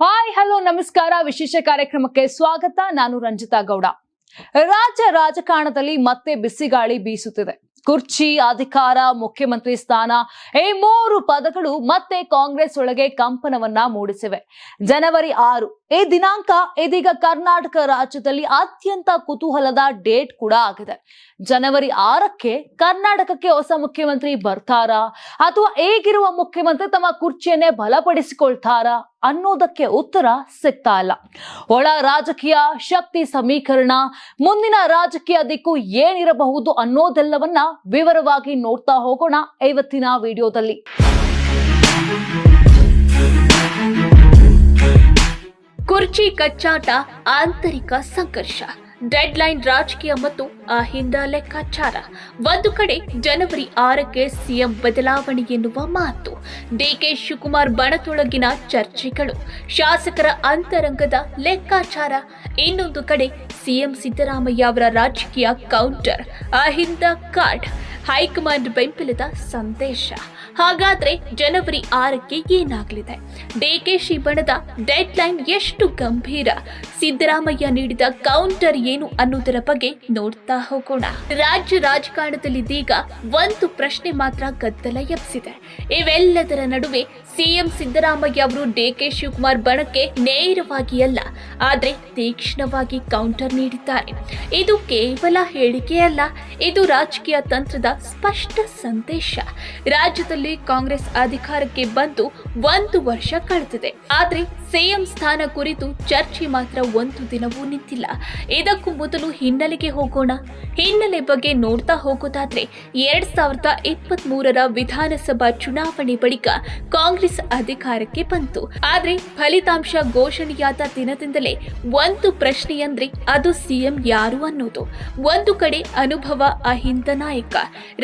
Hi hello ನಮಸ್ಕಾರ. ವಿಶೇಷ ಕಾರ್ಯಕ್ರಮಕ್ಕೆ ಸ್ವಾಗತ. ನಾನು ರಂಜಿತಾ ಗೌಡ. ರಾಜ್ಯ ರಾಜಕಾರಣದಲ್ಲಿ ಮತ್ತೆ ಬಿಸಿಗಾಳಿ ಬೀಸುತ್ತಿದೆ. ಕುರ್ಚಿ, ಅಧಿಕಾರ, ಮುಖ್ಯಮಂತ್ರಿ ಸ್ಥಾನ ಈ ಮೂರು ಪದಗಳು ಮತ್ತೆ ಕಾಂಗ್ರೆಸ್ ಒಳಗೆ ಕಂಪನವನ್ನ ಮೂಡಿಸಿವೆ. ಜನವರಿ 6 ಈ ದಿನಾಂಕ ಇದೀಗ ಕರ್ನಾಟಕ ರಾಜ್ಯದಲ್ಲಿ ಅತ್ಯಂತ ಕುತೂಹಲದ ಡೇಟ್ ಕೂಡ ಆಗಿದೆ. ಜನವರಿ 6ಕ್ಕೆ ಕರ್ನಾಟಕಕ್ಕೆ ಹೊಸ ಮುಖ್ಯಮಂತ್ರಿ ಬರ್ತಾರಾ ಅಥವಾ ಈಗಿರುವ ಮುಖ್ಯಮಂತ್ರಿ ತಮ್ಮ ಕುರ್ಚಿಯನ್ನೇ ಬಲಪಡಿಸಿಕೊಳ್ತಾರಾ ಅನ್ನೋದಕ್ಕೆ ಉತ್ತರ ಸಿಗ್ತಾ ಇಲ್ಲ. ಒಳ ರಾಜಕೀಯ ಶಕ್ತಿ ಸಮೀಕರಣ, ಮುಂದಿನ ರಾಜಕೀಯ ದಿಕ್ಕು ಏನಿರಬಹುದು ಅನ್ನೋದೆಲ್ಲವನ್ನ ವಿವರವಾಗಿ ನೋಡ್ತಾ ಹೋಗೋಣ ಇವತ್ತಿನ ವಿಡಿಯೋದಲ್ಲಿ. ಕುರ್ಚಿ ಕಚ್ಚಾಟ, ಆಂತರಿಕ ಸಂಘರ್ಷ, ಡೆಡ್ ಲೈನ್ ರಾಜಕೀಯ ಮತ್ತು ಅಹಿಂದ ಲೆಕ್ಕಾಚಾರ. ಒಂದು ಕಡೆ ಜನವರಿ 6ಕ್ಕೆ ಸಿಎಂ ಬದಲಾವಣೆ ಎನ್ನುವ ಮಾತು, ಡಿಕೆ ಶಿವಕುಮಾರ್ ಬಣತೊಳಗಿನ ಚರ್ಚೆಗಳು, ಶಾಸಕರ ಅಂತರಂಗದ ಲೆಕ್ಕಾಚಾರ. ಇನ್ನೊಂದು ಕಡೆ ಸಿಎಂ ಸಿದ್ದರಾಮಯ್ಯ ಅವರ ರಾಜಕೀಯ ಕೌಂಟರ್, ಅಹಿಂದ ಕಾರ್ಡ್, ಹೈಕಮಾಂಡ್ ಬೆಂಬಲದ ಸಂದೇಶ. ಹಾಗಾದ್ರೆ ಜನವರಿ 6ಕ್ಕೆ ಏನಾಗಲಿದೆ? ಡಿಕೆಶಿ ಬಣದ ಡೆಡ್ ಲೈನ್ ಎಷ್ಟು ಗಂಭೀರ? ಸಿದ್ದರಾಮಯ್ಯ ನೀಡಿದ ಕೌಂಟರ್ ಏನು ಅನ್ನೋದರ ಬಗ್ಗೆ ನೋಡ್ತಾ ಹೋಗೋಣ. ರಾಜ್ಯ ರಾಜಕಾರಣದಲ್ಲಿದೀಗ ಒಂದು ಪ್ರಶ್ನೆ ಮಾತ್ರ ಗದ್ದಲ ಎಬ್ಬಿಸಿದೆ. ಇವೆಲ್ಲದರ ನಡುವೆ ಸಿಎಂ ಸಿದ್ದರಾಮಯ್ಯ ಅವರು ಡಿಕೆ ಶಿವಕುಮಾರ್ ಬಣಕ್ಕೆ ನೇರವಾಗಿ ಅಲ್ಲ, ಆದ್ರೆ ತೀಕ್ಷ್ಣವಾಗಿ ಕೌಂಟರ್ ನೀಡಿದ್ದಾರೆ. ಇದು ಕೇವಲ ಹೇಳಿಕೆಯಲ್ಲ, ಇದು ರಾಜಕೀಯ ತಂತ್ರದ ಸ್ಪಷ್ಟ ಸಂದೇಶ. ರಾಜ್ಯದಲ್ಲಿ ಕಾಂಗ್ರೆಸ್ ಅಧಿಕಾರಕ್ಕೆ ಬಂದು 1 ವರ್ಷ ಕಳೆದಿದೆ, ಆದ್ರೆ ಸಿಎಂ ಸ್ಥಾನ ಕುರಿತು ಚರ್ಚೆ ಮಾತ್ರ ಒಂದು ದಿನವೂ ನಿಂತಿಲ್ಲ. ಇದಕ್ಕೂ ಮೊದಲು ಹಿನ್ನೆಲೆಗೆ ಹೋಗೋಣ. ಹಿನ್ನೆಲೆ ಬಗ್ಗೆ ನೋಡ್ತಾ ಹೋಗೋದಾದ್ರೆ 2023ರ ವಿಧಾನಸಭಾ ಚುನಾವಣೆ ಬಳಿಕ ಕಾಂಗ್ರೆಸ್ ಅಧಿಕಾರಕ್ಕೆ ಬಂತು. ಆದ್ರೆ ಫಲಿತಾಂಶ ಘೋಷಣೆಯಾದ ದಿನದಿಂದಲೇ ಒಂದು ಪ್ರಶ್ನೆ ಅಂದ್ರೆ ಅದು ಸಿಎಂ ಯಾರು ಅನ್ನೋದು. ಒಂದು ಕಡೆ ಅನುಭವ ಅಹಿಂದ ನಾಯಕ,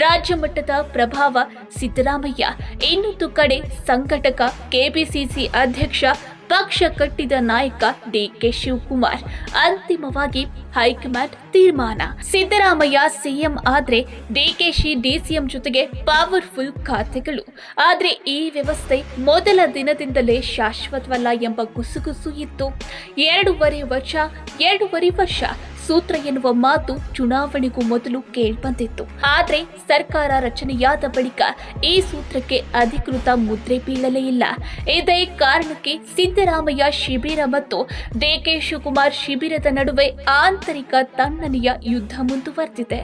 ರಾಜ್ಯ ಮಟ್ಟದ ಪ್ರಭಾವ ಸಿದ್ದರಾಮಯ್ಯ, ಇನ್ನೊಂದು ಕಡೆ ಸಂಘಟಕ, ಕೆಪಿಸಿಸಿ ಅಧ್ಯಕ್ಷ, ಪಕ್ಷ ಕಟ್ಟಿದ ನಾಯಕ ಡಿಕೆ ಶಿವಕುಮಾರ್. ಅಂತಿಮವಾಗಿ ಹೈಕಮಾಂಡ್ ತೀರ್ಮಾನ. ಸಿದ್ದರಾಮಯ್ಯ ಸಿಎಂ ಆದ್ರೆ ಡಿಕೆಶಿ ಡಿಸಿಎಂ ಜೊತೆಗೆ ಪವರ್ಫುಲ್ ಖಾತೆಗಳು. ಆದ್ರೆ ಈ ವ್ಯವಸ್ಥೆ ಮೊದಲ ದಿನದಿಂದಲೇ ಶಾಶ್ವತವಲ್ಲ ಎಂಬ ಗುಸುಗುಸು ಇತ್ತು. 2.5 ವರ್ಷ ಸೂತ್ರ ಎನ್ನುವ ಮಾತು ಚುನಾವಣೆಗೂ ಮೊದಲು ಕೇಳ್ಬಂದಿತ್ತು. ಆದ್ರೆ ಸರ್ಕಾರ ರಚನೆಯಾದ ಬಳಿಕ ಈ ಸೂತ್ರಕ್ಕೆ ಅಧಿಕೃತ ಮುದ್ರೆ ಬೀಳಲೇ ಇಲ್ಲ. ಇದೇ ಕಾರಣಕ್ಕೆ ಸಿದ್ದರಾಮಯ್ಯ ಶಿಬಿರ ಮತ್ತು ಡಿಕೆ ಶಿವಕುಮಾರ್ ಶಿಬಿರದ ನಡುವೆ ಆಂತರಿಕ ತಣ್ಣನೆಯ ಯುದ್ಧ ಮುಂದುವರೆದಿದೆ.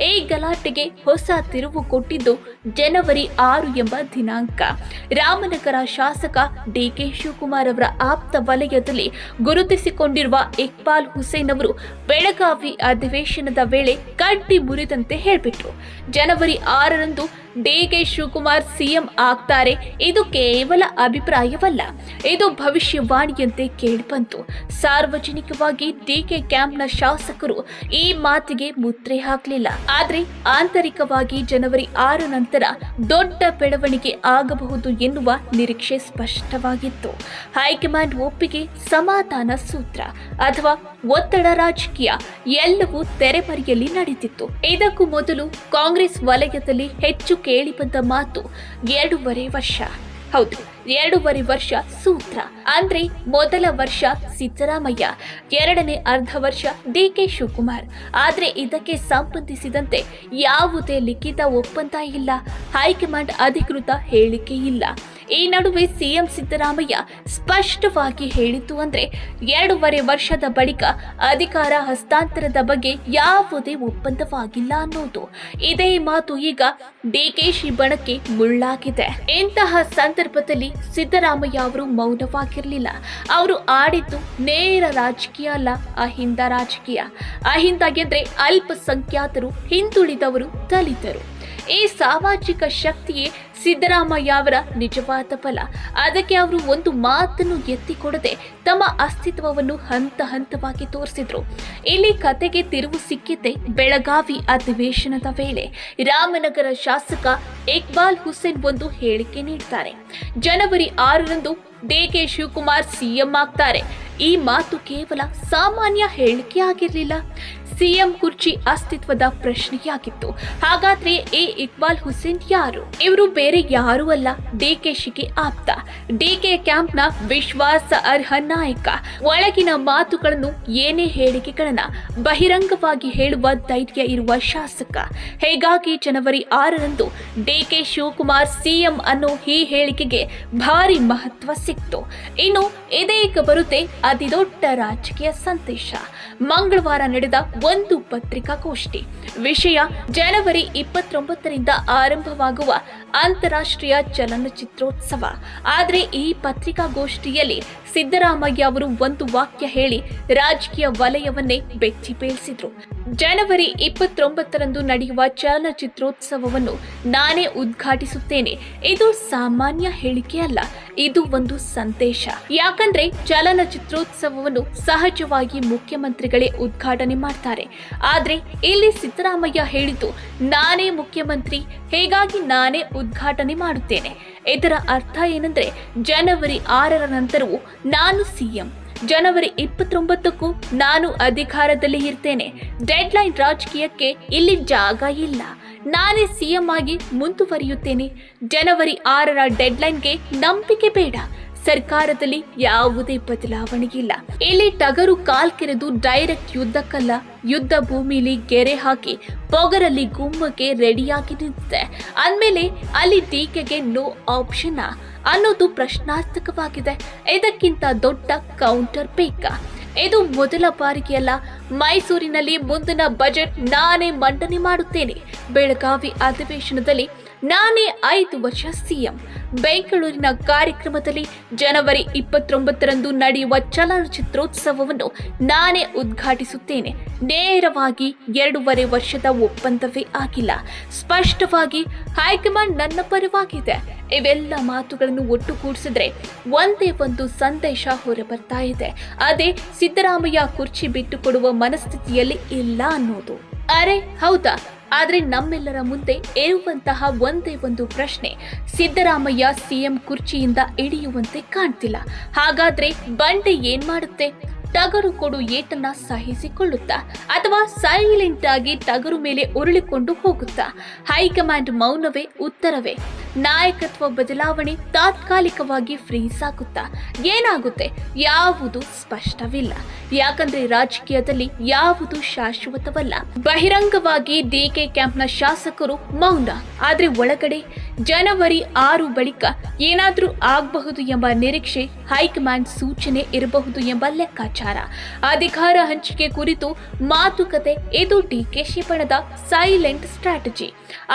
ಈ ಗಲಾಟೆಗೆ ಹೊಸ ತಿರುವು ಕೊಟ್ಟಿದ್ದು ಜನವರಿ 6 ಎಂಬ ದಿನಾಂಕ. ರಾಮನಗರ ಶಾಸಕ ಡಿಕೆ ಶಿವಕುಮಾರ್ ಅವರ ಆಪ್ತ ವಲಯದಲ್ಲಿ ಗುರುತಿಸಿಕೊಂಡಿರುವ ಇಕ್ಬಾಲ್ ಹುಸೇನ್ ಅವರು ಬೆಳಗಾವಿ ಅಧಿವೇಶನದ ವೇಳೆ ಕಡ್ಡಿ ಮುರಿದಂತೆ ಹೇಳ್ಬಿಟ್ರು, ಜನವರಿ 6ರಂದು ಡಿಕೆ ಶಿವಕುಮಾರ್ ಸಿಎಂ ಆಗ್ತಾರೆ. ಇದು ಕೇವಲ ಅಭಿಪ್ರಾಯವಲ್ಲ, ಇದು ಭವಿಷ್ಯವಾಣಿಯಂತೆ ಕೇಳಿಬಂತು. ಸಾರ್ವಜನಿಕವಾಗಿ ಡಿಕೆ ಕ್ಯಾಂಪ್ನ ಶಾಸಕರು ಈ ಮಾತಿಗೆ ಮುದ್ರೆ ಹಾಕಲಿಲ್ಲ. ಆದ್ರೆ ಆಂತರಿಕವಾಗಿ ಜನವರಿ 6 ನಂತರ ದೊಡ್ಡ ಬೆಳವಣಿಗೆ ಆಗಬಹುದು ಎನ್ನುವ ನಿರೀಕ್ಷೆ ಸ್ಪಷ್ಟವಾಗಿತ್ತು. ಹೈಕಮಾಂಡ್ ಒಪ್ಪಿಗೆ, ಸಮಾಧಾನ ಸೂತ್ರ ಅಥವಾ ಒತ್ತಡ ರಾಜಕೀಯ ಎಲ್ಲವೂ ತೆರೆಮರೆಯಲ್ಲಿ ನಡೆದಿತ್ತು. ಇದಕ್ಕೂ ಮೊದಲು ಕಾಂಗ್ರೆಸ್ ವಲಯದಲ್ಲಿ ಹೆಚ್ಚು ಕೇಳಿಬಂದ ಮಾತು 2.5 ವರ್ಷ. ಹೌದು, 2.5 ವರ್ಷ ಸೂತ್ರ. ಅಂದ್ರೆ ಮೊದಲ ವರ್ಷ ಸಿದ್ದರಾಮಯ್ಯ, ಎರಡನೇ ಅರ್ಧ ವರ್ಷ ಡಿಕೆ ಶಿವಕುಮಾರ್. ಆದ್ರೆ ಇದಕ್ಕೆ ಸಂಬಂಧಿಸಿದಂತೆ ಯಾವುದೇ ಲಿಖಿತ ಒಪ್ಪಂದ ಇಲ್ಲ, ಹೈಕಮಾಂಡ್ ಅಧಿಕೃತ ಹೇಳಿಕೆ ಇಲ್ಲ. ಈ ನಡುವೆ ಸಿಎಂ ಸಿದ್ದರಾಮಯ್ಯ ಸ್ಪಷ್ಟವಾಗಿ ಹೇಳಿದ್ದು ಅಂದ್ರೆ 2.5 ವರ್ಷದ ಬಳಿಕ ಅಧಿಕಾರ ಹಸ್ತಾಂತರದ ಬಗ್ಗೆ ಯಾವುದೇ ಒಪ್ಪಂದವಾಗಿಲ್ಲ ಅನ್ನೋದು. ಇದೇ ಮಾತು ಈಗ ಡಿಕೆಶಿ ಬಣಕ್ಕೆ ಮುಳ್ಳಾಗಿದೆ. ಇಂತಹ ಸಂದರ್ಭದಲ್ಲಿ ಸಿದ್ದರಾಮಯ್ಯ ಅವರು ಮೌನವಾಗಿರಲಿಲ್ಲ. ಅವರು ಆಡಿದ್ದು ನೇರ ರಾಜಕೀಯ ಅಲ್ಲ, ಅಹಿಂದ ರಾಜಕೀಯ. ಅಹಿಂದ ಎಂದ್ರೆ ಅಲ್ಪಸಂಖ್ಯಾತರು, ಹಿಂದುಳಿದವರು, ದಲಿತರು. ಈ ಸಾಮಾಜಿಕ ಶಕ್ತಿಯೇ ಸಿದ್ದರಾಮಯ್ಯ ಅವರ ನಿಜವಾದ ಬಲ. ಅದಕ್ಕೆ ಅವರು ಒಂದು ಮಾತನ್ನು ಎತ್ತಿಕೊಡದೆ ತಮ್ಮ ಅಸ್ತಿತ್ವವನ್ನು ಹಂತ ಹಂತವಾಗಿ ತೋರಿಸಿದ್ರು. ಇಲ್ಲಿ ಕತೆಗೆ ತಿರುವು ಸಿಕ್ಕಿದ್ದೆ ಬೆಳಗಾವಿ ಅಧಿವೇಶನದ ವೇಳೆ. ರಾಮನಗರ ಶಾಸಕ ಇಕ್ಬಾಲ್ ಹುಸೇನ್ ಒಂದು ಹೇಳಿಕೆ ನೀಡ್ತಾರೆ, ಜನವರಿ 6ರಂದು ಡಿಕೆ ಶಿವಕುಮಾರ್ ಸಿಎಂ ಆಗ್ತಾರೆ. ಈ ಮಾತು ಕೇವಲ ಸಾಮಾನ್ಯ ಹೇಳಿಕೆ ಆಗಿರಲಿಲ್ಲ. ಸಿಎಂ ಕುರ್ಚಿ ಅಸ್ತಿತ್ವದ ಪ್ರಶ್ನೆಯಾಗಿತ್ತು. ಹಾಗಾದ್ರೆ ಇಕ್ಬಾಲ್ ಹುಸೇನ್ ಯಾರು? ಇವರು ಬೇರೆ ಯಾರೂ ಅಲ್ಲ, ಡಿಕೆಶಿಗೆ ಆಪ್ತ, ಡಿಕೆ ಕ್ಯಾಂಪ್ನ ವಿಶ್ವಾಸ ಅರ್ಹ ನಾಯಕ. ಒಳಗಿನ ಮಾತುಗಳನ್ನು ಏನೇ ಹೇಳಿಕೆಗಳನ್ನ ಬಹಿರಂಗವಾಗಿ ಹೇಳುವ ಧೈರ್ಯ ಇರುವ ಶಾಸಕ. ಹೀಗಾಗಿ ಜನವರಿ 6ರಂದು ಡಿಕೆ ಶಿವಕುಮಾರ್ ಸಿಎಂ ಅನ್ನೋ ಈ ಹೇಳಿಕೆಗೆ ಭಾರಿ ಮಹತ್ವ ಸಿಕ್ತು. ಇನ್ನು ಇದೀಗ ಬರುತ್ತೆ ಅತಿದೊಡ್ಡ ರಾಜಕೀಯ ಸಂದೇಶ. ಮಂಗಳವಾರ ನಡೆದ ಒಂದು ಪತ್ರಿಕಾಗೋಷ್ಠಿ. ವಿಷಯ ಜನವರಿ 29ರಿಂದ ಆರಂಭವಾಗುವ ಅಂತಾರಾಷ್ಟ್ರೀಯ ಚಲನಚಿತ್ರೋತ್ಸವ. ಆದರೆ ಈ ಪತ್ರಿಕಾಗೋಷ್ಠಿಯಲ್ಲಿ ಸಿದ್ದರಾಮಯ್ಯ ಅವರು ಒಂದು ವಾಕ್ಯ ಹೇಳಿ ರಾಜಕೀಯ ವಲಯವನ್ನೇ ಬೆಚ್ಚಿ ಬೀಳಿಸಿದ್ರು. ಜನವರಿ 29ರಂದು ನಡೆಯುವ ಚಲನಚಿತ್ರೋತ್ಸವವನ್ನು ನಾನೇ ಉದ್ಘಾಟಿಸುತ್ತೇನೆ. ಇದು ಸಾಮಾನ್ಯ ಹೇಳಿಕೆ ಅಲ್ಲ, ಇದು ಒಂದು ಸಂದೇಶ. ಯಾಕಂದ್ರೆ ಚಲನಚಿತ್ರೋತ್ಸವವನ್ನು ಸಹಜವಾಗಿ ಮುಖ್ಯಮಂತ್ರಿಗಳೇ ಉದ್ಘಾಟನೆ ಮಾಡ್ತಾರೆ. ಆದ್ರೆ ಇಲ್ಲಿ ಸಿದ್ದರಾಮಯ್ಯ ಹೇಳಿದ್ದು ನಾನೇ ಮುಖ್ಯಮಂತ್ರಿ, ಹೀಗಾಗಿ ನಾನೇ ಉದ್ಘಾಟನೆ ಮಾಡುತ್ತೇನೆ. ಇದರ ಅರ್ಥ ಏನಂದ್ರೆ ಜನವರಿ 6ರ ನಂತರವೂ ನಾನು ಸಿಎಂ, ಜನವರಿ 29ಕ್ಕೂ ನಾನು ಅಧಿಕಾರದಲ್ಲಿ ಇರ್ತೇನೆ. ಡೆಡ್ಲೈನ್ ರಾಜಕೀಯಕ್ಕೆ ಇಲ್ಲಿ ಜಾಗ ಇಲ್ಲ. ನಾನೇ ಸಿಎಂ ಆಗಿ ಮುಂದುವರಿಯುತ್ತೇನೆ. ಜನವರಿ 6ರ ಡೆಡ್ಲೈನ್ಗೆ ನಂಬಿಕೆ ಬೇಡ. ಸರ್ಕಾರದಲ್ಲಿ ಯಾವುದೇ ಬದಲಾವಣೆ ಇಲ್ಲ. ಇಲ್ಲಿ ಟಗರು ಕಾಲ್ಕೆರೆದು ಡೈರೆಕ್ಟ್ ಯುದ್ಧಕ್ಕಲ್ಲ, ಯುದ್ಧ ಭೂಮಿಲಿ ಗೆರೆ ಹಾಕಿ ಪೊಗರಲ್ಲಿ ಗುಮ್ಮಕ್ಕೆ ರೆಡಿಯಾಗಿ ನಿಂತಿದೆ ಅಂದಮೇಲೆ ಅಲ್ಲಿ ಡಿಕೆಗೆ ನೋ ಆಪ್ಷನ್ ಅನ್ನೋದು ಪ್ರಶ್ನಾರ್ಥಕವಾಗಿದೆ. ಇದಕ್ಕಿಂತ ದೊಡ್ಡ ಕೌಂಟರ್ ಬೇಕಾ? ಇದು ಮೊದಲ ಬಾರಿಗೆ ಅಲ್ಲ. ಮೈಸೂರಿನಲ್ಲಿ ಮುಂದಿನ ಬಜೆಟ್ ನಾನೇ ಮಂಡನೆ ಮಾಡುತ್ತೇನೆ. ಬೆಳಗಾವಿ ಅಧಿವೇಶನದಲ್ಲಿ ನಾನೇ 5 ವರ್ಷ ಸಿಎಂ. ಬೆಂಗಳೂರಿನ ಕಾರ್ಯಕ್ರಮದಲ್ಲಿ ಜನವರಿ 29ರಂದು ನಡೆಯುವ ಚಲನಚಿತ್ರೋತ್ಸವವನ್ನು ನಾನೇ ಉದ್ಘಾಟಿಸುತ್ತೇನೆ. ನೇರವಾಗಿ 2.5 ವರ್ಷದ ಒಪ್ಪಂದವೇ ಆಗಿಲ್ಲ. ಸ್ಪಷ್ಟವಾಗಿ ಹೈಕಮಾಂಡ್ ನನ್ನ ಪರವಾಗಿದೆ. ಇವೆಲ್ಲ ಮಾತುಗಳನ್ನು ಒಟ್ಟುಗೂಡಿಸಿದ್ರೆ ಒಂದೇ ಒಂದು ಸಂದೇಶ ಹೊರಬರ್ತಾ ಇದೆ. ಅದೇ ಸಿದ್ದರಾಮಯ್ಯ ಕುರ್ಚಿ ಬಿಟ್ಟುಕೊಡುವ ಮನಸ್ಥಿತಿಯಲ್ಲಿ ಇಲ್ಲ ಅನ್ನೋದು. ಅರೆ ಹೌದಾ? ಆದ್ರೆ ನಮ್ಮೆಲ್ಲರ ಮುಂದೆ ಇರುವಂತಹ ಒಂದೇ ಒಂದು ಪ್ರಶ್ನೆ, ಸಿದ್ದರಾಮಯ್ಯ ಸಿಎಂ ಕುರ್ಚಿಯಿಂದ ಇಳಿಯುವಂತೆ ಕಾಣ್ತಿಲ್ಲ. ಹಾಗಾದ್ರೆ ಬಂಡೆ ಏನ್ ಮಾಡುತ್ತೆ? ಟಗರು ಕೊಡು ಏಟನ್ನ ಸಹಿಸಿಕೊಳ್ಳುತ್ತಾ ಅಥವಾ ಸೈಲೆಂಟ್ ಆಗಿ ಟಗರು ಮೇಲೆ ಉರುಳಿಕೊಂಡು ಹೋಗುತ್ತಾ? ಹೈಕಮಾಂಡ್ ಮೌನವೇ ಉತ್ತರವೇ? ನಾಯಕತ್ವ ಬದಲಾವಣೆ ತಾತ್ಕಾಲಿಕವಾಗಿ ಫ್ರೀಸ್ ಆಗುತ್ತಾ? ಏನಾಗುತ್ತೆ? ಯಾವುದು ಸ್ಪಷ್ಟವಿಲ್ಲ. ಯಾಕಂದ್ರೆ ರಾಜಕೀಯದಲ್ಲಿ ಯಾವುದು ಶಾಶ್ವತವಲ್ಲ. ಬಹಿರಂಗವಾಗಿ ಡಿಕೆ ಕ್ಯಾಂಪ್ನ ಶಾಸಕರು ಮೌನ, ಆದ್ರೆ ಒಳಗಡೆ ಜನವರಿ 6 ಬಳಿಕ ಏನಾದ್ರೂ ಆಗಬಹುದು ಎಂಬ ನಿರೀಕ್ಷೆ, ಹೈಕಮಾಂಡ್ ಸೂಚನೆ ಇರಬಹುದು ಎಂಬ ಲೆಕ್ಕಾಚಾರ. ಅಧಿಕಾರ ಹಂಚಿಕೆ ಕುರಿತು ಮಾತುಕತೆ, ಇದು ಡಿಕೆಶಿ ಬಣದ ಸೈಲೆಂಟ್ ಸ್ಟ್ರಾಟಜಿ.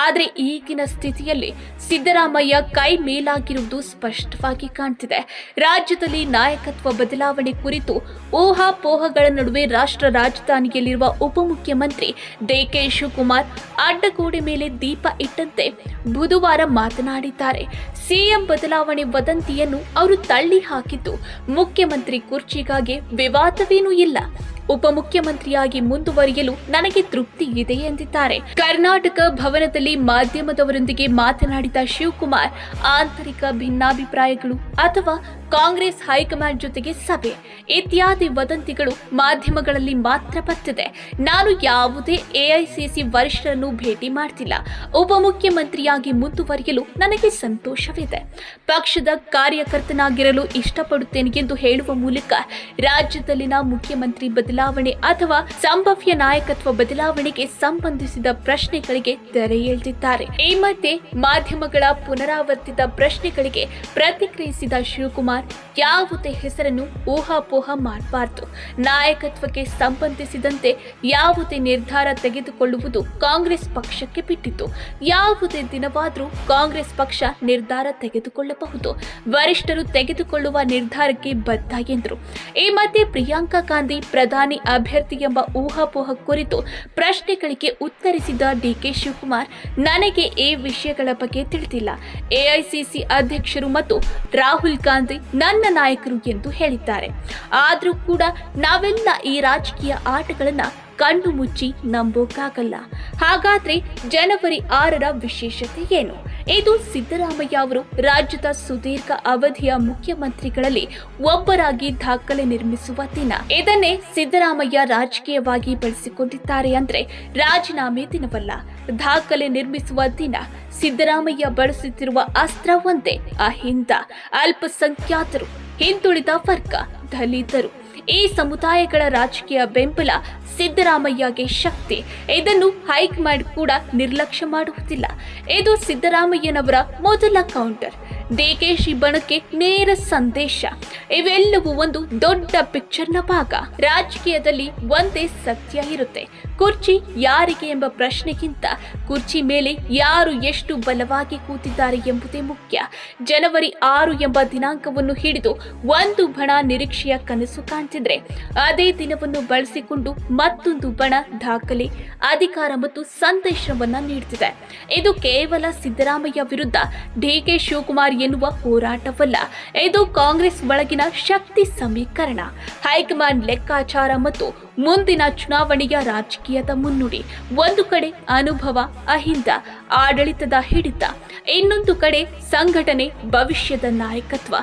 ಆದ್ರೆ ಈಗಿನ ಸ್ಥಿತಿಯಲ್ಲಿ ಸಿದ್ದರಾಮಯ್ಯ ಕೈ ಮೇಲಾಗಿರುವುದು ಸ್ಪಷ್ಟವಾಗಿ ಕಾಣ್ತಿದೆ. ರಾಜ್ಯದಲ್ಲಿ ನಾಯಕತ್ವ ಬದಲಾವಣೆ ಕುರಿತು ಊಹಾಪೋಹಗಳ ನಡುವೆ ರಾಷ್ಟ್ರ ರಾಜಧಾನಿಯಲ್ಲಿರುವ ಉಪಮುಖ್ಯಮಂತ್ರಿ ಡಿಕೆ ಶಿವಕುಮಾರ್ ಅಡ್ಡಗೋಡೆ ಮೇಲೆ ದೀಪ ಇಟ್ಟಂತೆ ಬುಧವಾರ ಮಾತನಾಡಿದ್ದಾರೆ. ಸಿಎಂ ಬದಲಾವಣೆ ವದಂತಿಯನ್ನು ಅವರು ತಳ್ಳಿ ಹಾಕಿದ್ದು ಮುಖ್ಯಮಂತ್ರಿ ಕುರ್ಚಿಗಾಗಿ ವಿವಾದವೇನೂ ಇಲ್ಲ. ಉಪಮುಖ್ಯಮಂತ್ರಿಯಾಗಿ ಮುಂದುವರಿಯಲು ನನಗೆ ತೃಪ್ತಿ ಇದೆ ಎಂದಿದ್ದಾರೆ. ಕರ್ನಾಟಕ ಭವನದಲ್ಲಿ ಮಾಧ್ಯಮದವರೊಂದಿಗೆ ಮಾತನಾಡಿದ ಶಿವಕುಮಾರ್, ಆಂತರಿಕ ಭಿನ್ನಾಭಿಪ್ರಾಯಗಳು ಅಥವಾ ಕಾಂಗ್ರೆಸ್ ಹೈಕಮಾಂಡ್ ಜೊತೆಗೆ ಸಭೆ ಇತ್ಯಾದಿ ವದಂತಿಗಳು ಮಾಧ್ಯಮಗಳಲ್ಲಿ ಮಾತ್ರ ಬರ್ತಿದೆ. ನಾನು ಯಾವುದೇ ಎಐಸಿಸಿ ವರಿಷ್ಠರನ್ನು ಭೇಟಿ ಮಾಡ್ತಿಲ್ಲ. ಉಪಮುಖ್ಯಮಂತ್ರಿಯಾಗಿ ಮುಂದುವರಿಯಲು ನನಗೆ ಸಂತೋಷವಿದೆ. ಪಕ್ಷದ ಕಾರ್ಯಕರ್ತನಾಗಿರಲು ಇಷ್ಟಪಡುತ್ತೇನೆ ಎಂದು ಹೇಳುವ ಮೂಲಕ ರಾಜ್ಯದಲ್ಲಿನ ಮುಖ್ಯಮಂತ್ರಿ ಬದಲಾವಣೆ ಅಥವಾ ಸಂಭವ್ಯ ನಾಯಕತ್ವ ಬದಲಾವಣೆಗೆ ಸಂಬಂಧಿಸಿದ ಪ್ರಶ್ನೆಗಳಿಗೆ ತೆರೆ ಎಳೆದಿದ್ದಾರೆ. ಈ ಮಧ್ಯೆ ಮಾಧ್ಯಮಗಳ ಪುನರಾವರ್ತಿತ ಪ್ರಶ್ನೆಗಳಿಗೆ ಪ್ರತಿಕ್ರಿಯಿಸಿದ ಶಿವಕುಮಾರ್, ಯಾವುದೇ ಹೆಸರನ್ನು ಊಹಾಪೋಹ ಮಾಡಬಾರದು. ನಾಯಕತ್ವಕ್ಕೆ ಸಂಬಂಧಿಸಿದಂತೆ ಯಾವುದೇ ನಿರ್ಧಾರ ತೆಗೆದುಕೊಳ್ಳುವುದು ಕಾಂಗ್ರೆಸ್ ಪಕ್ಷಕ್ಕೆ ಬಿಟ್ಟಿತ್ತು. ಯಾವುದೇ ದಿನವಾದರೂ ಕಾಂಗ್ರೆಸ್ ಪಕ್ಷ ನಿರ್ಧಾರ ತೆಗೆದುಕೊಳ್ಳಬಹುದು. ವರಿಷ್ಠರು ತೆಗೆದುಕೊಳ್ಳುವ ನಿರ್ಧಾರಕ್ಕೆ ಬದ್ಧ ಎಂದರು. ಈ ಮಧ್ಯೆ ಪ್ರಿಯಾಂಕಾ ಗಾಂಧಿ ಪ್ರಧಾನಿ ಅಭ್ಯರ್ಥಿ ಎಂಬ ಊಹಾಪೋಹ ಕುರಿತು ಪ್ರಶ್ನೆಗಳಿಗೆ ಉತ್ತರಿಸಿದ ಡಿಕೆ ಶಿವಕುಮಾರ್, ನನಗೆ ಈ ವಿಷಯಗಳ ಬಗ್ಗೆ ತಿಳಿದಿಲ್ಲ. ಎಐಸಿಸಿ ಅಧ್ಯಕ್ಷರು ಮತ್ತು ರಾಹುಲ್ ಗಾಂಧಿ ನನ್ನ ನಾಯಕರು ಎಂದು ಹೇಳಿದ್ದಾರೆ. ಆದರೂ ಕೂಡ ನಾವೆಲ್ಲ ಈ ರಾಜಕೀಯ ಆಟಗಳನ್ನ ಕಣ್ಣು ಮುಚ್ಚಿ ನಂಬೋಕ್ಕಾಗಲ್ಲ. ಹಾಗಾದ್ರೆ ಜನವರಿ 6ರ ವಿಶೇಷತೆ ಏನು? ಇದು ಸಿದ್ದರಾಮಯ್ಯ ಅವರು ರಾಜ್ಯದ ಸುದೀರ್ಘ ಅವಧಿಯ ಮುಖ್ಯಮಂತ್ರಿಗಳಲ್ಲಿ ಒಬ್ಬರಾಗಿ ದಾಖಲೆ ನಿರ್ಮಿಸುವ ದಿನ. ಇದನ್ನೇ ಸಿದ್ದರಾಮಯ್ಯ ರಾಜಕೀಯವಾಗಿ ಬಳಸಿಕೊಂಡಿದ್ದಾರೆ ಅಂದ್ರೆ ರಾಜೀನಾಮೆ ದಿನವಲ್ಲ, ದಾಖಲೆ ನಿರ್ಮಿಸುವ ದಿನ. ಸಿದ್ದರಾಮಯ್ಯ ಬಳಸುತ್ತಿರುವ ಅಸ್ತ್ರ ಒಂದೇ, ಅಹಿಂದ, ಅಲ್ಪಸಂಖ್ಯಾತರು, ಹಿಂದುಳಿದ ವರ್ಗ, ದಲಿತರು. ಈ ಸಮುದಾಯಗಳ ರಾಜಕೀಯ ಬೆಂಬಲ ಸಿದ್ದರಾಮಯ್ಯಗೆ ಶಕ್ತಿ. ಇದನ್ನು ಹೈಕಮಾಂಡ್ ಕೂಡ ನಿರ್ಲಕ್ಷ್ಯ ಮಾಡುವುದಿಲ್ಲ. ಇದು ಸಿದ್ದರಾಮಯ್ಯನವರ ಮೊದಲ ಕೌಂಟರ್. ಡಿಕೆಶಿ ಬಣಕ್ಕೆ ನೇರ ಸಂದೇಶ. ಇವೆಲ್ಲವೂ ಒಂದು ದೊಡ್ಡ ಪಿಕ್ಚರ್ನ ಭಾಗ. ರಾಜಕೀಯದಲ್ಲಿ ಒಂದೇ ಸತ್ಯ ಇರುತ್ತೆ, ಕುರ್ಚಿ ಯಾರಿಗೆ ಎಂಬ ಪ್ರಶ್ನೆಗಿಂತ ಕುರ್ಚಿ ಮೇಲೆ ಯಾರು ಎಷ್ಟು ಬಲವಾಗಿ ಕೂತಿದ್ದಾರೆ ಎಂಬುದೇ ಮುಖ್ಯ. ಜನವರಿ 6 ಎಂಬ ದಿನಾಂಕವನ್ನು ಹಿಡಿದು ಒಂದು ಬಣ ನಿರೀಕ್ಷೆಯ ಕನಸು ಕಾಣ್ತಿದ್ರೆ, ಅದೇ ದಿನವನ್ನು ಬಳಸಿಕೊಂಡು ಮತ್ತೊಂದು ಬಣ ದಾಖಲೆ, ಅಧಿಕಾರ ಮತ್ತು ಸಂದೇಶವನ್ನ ನೀಡುತ್ತಿದೆ. ಇದು ಕೇವಲ ಸಿದ್ದರಾಮಯ್ಯ ವಿರುದ್ಧ ಡಿಕೆ ಶಿವಕುಮಾರ್ ಎನ್ನುವ ಹೋರಾಟವಲ್ಲ, ಇದು ಕಾಂಗ್ರೆಸ್ ಒಳಗಿನ ಶಕ್ತಿ ಸಮೀಕರಣ, ಹೈಕಮಾಂಡ್ ಲೆಕ್ಕಾಚಾರ ಮತ್ತು ಮುಂದಿನ ಚುನಾವಣೆಯ ರಾಜಕೀಯದ ಮುನ್ನುಡಿ. ಒಂದು ಕಡೆ ಅನುಭವ, ಅಹಿಂದ, ಆಡಳಿತದ ಹಿಡಿತ, ಇನ್ನೊಂದು ಕಡೆ ಸಂಘಟನೆ, ಭವಿಷ್ಯದ ನಾಯಕತ್ವ,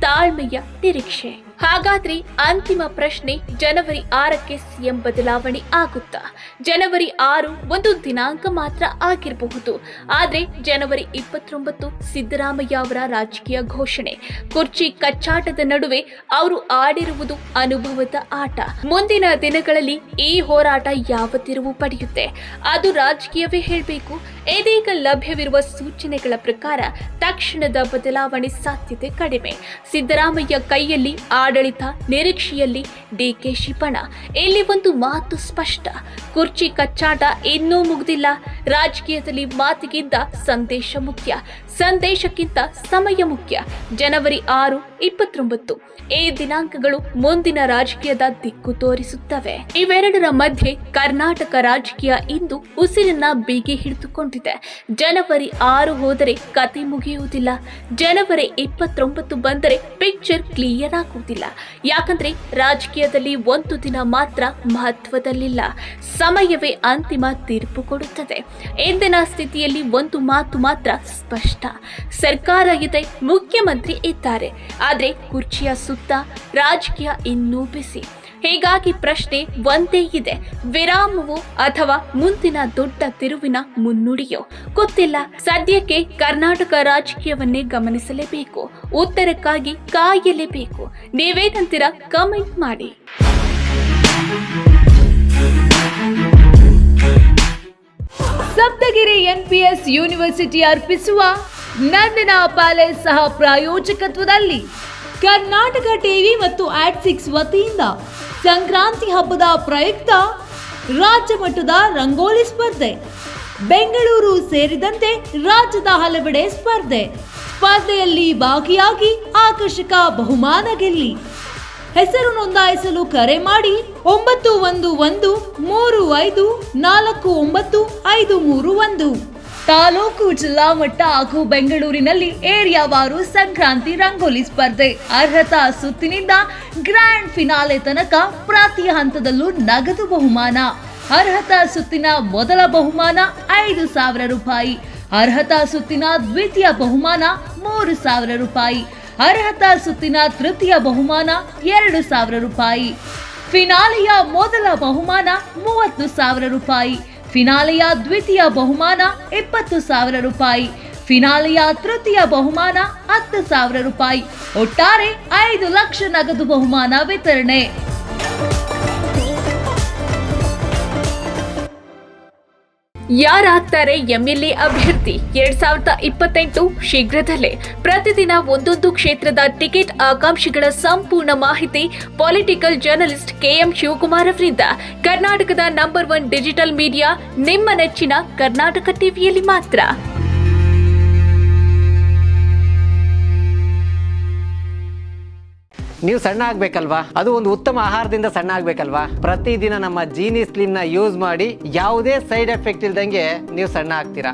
ತಾಳ್ಮೆಯ ನಿರೀಕ್ಷೆ. ಹಾಗಾದ್ರೆ ಅಂತಿಮ ಪ್ರಶ್ನೆ, ಜನವರಿ 6ಕ್ಕೆ ಸಿಎಂ ಬದಲಾವಣೆ ಆಗುತ್ತಾ? ಜನವರಿ 6 ಒಂದು ದಿನಾಂಕ ಮಾತ್ರ ಆಗಿರಬಹುದು, ಆದ್ರೆ ಜನವರಿ 29 ಸಿದ್ದರಾಮಯ್ಯ ಅವರ ರಾಜಕೀಯ ಘೋಷಣೆ. ಕುರ್ಚಿ ಕಚ್ಚಾಟದ ನಡುವೆ ಅವರು ಆಡಿರುವುದು ಅನುಭವದ ಆಟ. ಮುಂದಿನ ದಿನಗಳಲ್ಲಿ ಈ ಹೋರಾಟ ಯಾವ ತಿರುವು ಪಡೆಯುತ್ತೆ ಅದು ರಾಜಕೀಯವೇ ಹೇಳಬೇಕು. ಇದೀಗ ಲಭ್ಯವಿರುವ ಸೂಚನೆಗಳ ಪ್ರಕಾರ ತಕ್ಷಣದ ಬದಲಾವಣೆ ಸಾಧ್ಯತೆ ಕಡಿಮೆ. ಸಿದ್ದರಾಮಯ್ಯ ಕೈಯಲ್ಲಿ ಆಡಳಿತ, ನಿರೀಕ್ಷೆಯಲ್ಲಿ ಡಿಕೆಶಿ ಬಣ. ಇಲ್ಲಿ ಒಂದು ಮಾತು ಸ್ಪಷ್ಟ, ಕುರ್ಚಿ ಕಚ್ಚಾಟ ಇನ್ನೂ ಮುಗಿದಿಲ್ಲ. ರಾಜಕೀಯದಲ್ಲಿ ಮಾತಿಗಿಂತ ಸಂದೇಶ ಮುಖ್ಯ, ಸಂದೇಶಕ್ಕಿಂತ ಸಮಯ ಮುಖ್ಯ. ಜನವರಿ 6, 29 ಈ ದಿನಾಂಕಗಳು ಮುಂದಿನ ರಾಜಕೀಯದ ದಿಕ್ಕು ತೋರಿಸುತ್ತವೆ. ಇವೆರಡರ ಮಧ್ಯೆ ಕರ್ನಾಟಕ ರಾಜಕೀಯ ಇಂದು ಉಸಿರನ್ನ ಬಿಗಿ ಹಿಡಿದುಕೊಂಡಿದೆ. ಜನವರಿ 6 ಹೋದರೆ ಕತೆ ಮುಗಿಯುವುದಿಲ್ಲ. ಜನವರಿ 29 ಬಂದರೆ ಪಿಕ್ಚರ್ ಕ್ಲಿಯರ್ ಆಗುವುದಿಲ್ಲ. ಯಾಕಂದ್ರೆ ರಾಜಕೀಯದಲ್ಲಿ ಒಂದು ದಿನ ಮಾತ್ರ ಮಹತ್ವದಲ್ಲಿಲ್ಲ, ಸಮಯವೇ ಅಂತಿಮ ತೀರ್ಪು ಕೊಡುತ್ತದೆ. ಇಂದಿನ ಸ್ಥಿತಿಯಲ್ಲಿ ಒಂದು ಮಾತು ಮಾತ್ರ ಸ್ಪಷ್ಟ, ಸರ್ಕಾರ ಇದೆ, ಮುಖ್ಯಮಂತ್ರಿ ಇದ್ದಾರೆ, ಆದ್ರೆ ಕುರ್ಚಿಯ ಸುತ್ತ ರಾಜಕೀಯ ಇನ್ನೂ ಬಿಸಿ. ಹೀಗಾಗಿ ಪ್ರಶ್ನೆ ಒಂದೇ ಇದೆ, ವಿರಾಮವೋ ಅಥವಾ ಮುಂದಿನ ದೊಡ್ಡ ತಿರುವಿನ ಮುನ್ನುಡಿಯೋ ಗೊತ್ತಿಲ್ಲ. ಸದ್ಯಕ್ಕೆ ಕರ್ನಾಟಕ ರಾಜಕೀಯವನ್ನೇ ಗಮನಿಸಲೇಬೇಕು, ಉತ್ತರಕ್ಕಾಗಿ ಕಾಯಲೇಬೇಕು. ನೀವೇನಂತೀರಾ? ಕಮೆಂಟ್ ಮಾಡಿ. ಸಪ್ತಗಿರಿ ಎನ್ಪಿಎಸ್ ಯೂನಿವರ್ಸಿಟಿ ಅರ್ಪಿಸುವ ನಂದನ ಪ್ಯಾಲೇಸ್ ಸಹ ಪ್ರಾಯೋಜಕತ್ವದಲ್ಲಿ ಕರ್ನಾಟಕ ಟಿವಿ ಮತ್ತು ಆಡ್6 ವತಿಯಿಂದ ಸಂಕ್ರಾಂತಿ ಹಬ್ಬದ ಪ್ರಯುಕ್ತ ರಾಜ್ಯ ಮಟ್ಟದ ರಂಗೋಲಿ ಸ್ಪರ್ಧೆ, ಬೆಂಗಳೂರು ಸೇರಿದಂತೆ ರಾಜ್ಯದ ಹಲವೆಡೆ ಸ್ಪರ್ಧೆಯಲ್ಲಿ ಭಾಗಿಯಾಗಿ ಆಕರ್ಷಕ ಬಹುಮಾನ ಗೆಲ್ಲಿ. ಹೆಸರು ನೋಂದಾಯಿಸಲು ಕರೆ ಮಾಡಿ 9113549531. ತಾಲೂಕು, ಜಿಲ್ಲಾ ಮಟ್ಟ ಹಾಗೂ ಬೆಂಗಳೂರಿನಲ್ಲಿ ಏರಿಯಾವಾರು ಸಂಕ್ರಾಂತಿ ರಂಗೋಲಿ ಸ್ಪರ್ಧೆ. ಅರ್ಹತಾ ಸುತ್ತಿನಿಂದ ಗ್ರ್ಯಾಂಡ್ ಫಿನಾಲೆ ತನಕ ಪ್ರತಿ ಹಂತದಲ್ಲೂ ನಗದು ಬಹುಮಾನ. ಅರ್ಹತಾ ಸುತ್ತಿನ ಮೊದಲ ಬಹುಮಾನ 5,000 ರೂಪಾಯಿ. ಅರ್ಹತಾ ಸುತ್ತಿನ ದ್ವಿತೀಯ ಬಹುಮಾನ 3,000 ರೂಪಾಯಿ. ಅರ್ಹತಾ ಸುತ್ತಿನ ತೃತೀಯ ಬಹುಮಾನ 2,000 ರೂಪಾಯಿ. ಫಿನಾಲೆಯ ಮೊದಲ ಬಹುಮಾನ 30,000 ರೂಪಾಯಿ. ಫಿನಾಲೆಯ ದ್ವಿತೀಯ ಬಹುಮಾನ 20,000 ರೂಪಾಯಿ. ಫಿನಾಲೆಯ ತೃತೀಯ ಬಹುಮಾನ 10,000 ರೂಪಾಯಿ. ಒಟ್ಟಾರೆ 5 ಲಕ್ಷ ನಗದು ಬಹುಮಾನ ವಿತರಣೆ. ಯಾರಾಗ್ತಾರೆ ಎಂಎಲ್ಎ ಅಭ್ಯರ್ಥಿ 2028 ಶೀಘ್ರದಲ್ಲೇ. ಪ್ರತಿದಿನ ಒಂದೊಂದು ಕ್ಷೇತ್ರದ ಟಿಕೆಟ್ ಆಕಾಂಕ್ಷಿಗಳ ಸಂಪೂರ್ಣ ಮಾಹಿತಿ ಪೊಲಿಟಿಕಲ್ ಜರ್ನಲಿಸ್ಟ್ ಕೆಎಂ ಶಿವಕುಮಾರ್ ಅವರಿಂದ. ಕರ್ನಾಟಕದ ನಂಬರ್ 1 ಡಿಜಿಟಲ್ ಮೀಡಿಯಾ ನಿಮ್ಮ ನೆಚ್ಚಿನ ಕರ್ನಾಟಕ ಟಿವಿಯಲ್ಲಿ ಮಾತ್ರ. ನೀವು ಸಣ್ಣ ಆಗ್ಬೇಕಲ್ವಾ? ಅದು ಒಂದು ಉತ್ತಮ ಆಹಾರದಿಂದ ಸಣ್ಣ ಆಗ್ಬೇಕಲ್ವಾ? ಪ್ರತಿದಿನ ನಮ್ಮ ಜೀನಿ ಸ್ಲಿಮ್ ನ ಯೂಸ್ ಮಾಡಿ ಯಾವುದೇ ಸೈಡ್ ಎಫೆಕ್ಟ್ ಇಲ್ದಂಗೆ ನೀವು ಸಣ್ಣ ಆಗ್ತೀರಾ.